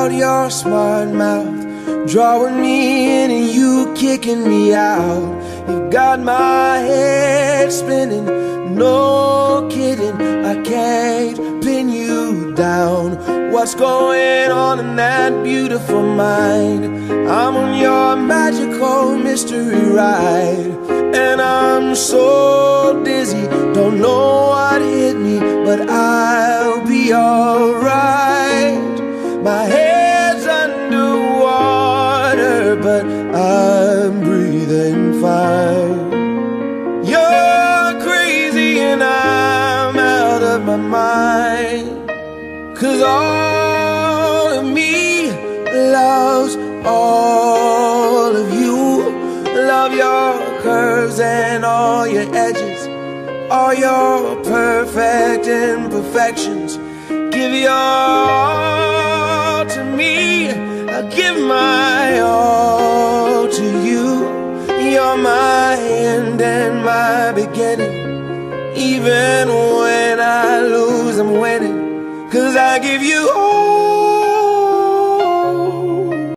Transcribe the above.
out your smart mouth, drawing me in and you kicking me out. You got my head spinning, no kidding, I can't pin you down. What's going on in that beautiful mind? I'm on your magical mystery ride, and I'm so dizzy, don't know what hit me, but I'll be alright. My head's underwater, but I'm breathing fine. You're crazy and I'm out of my mind, 'cause all of me loves all of you. Love your curves and all your edges, all your perfect imperfections. Give your all to me, I give my all to you. You're my end and my beginning. Even when I lose, I'm winning, 'cause I give you all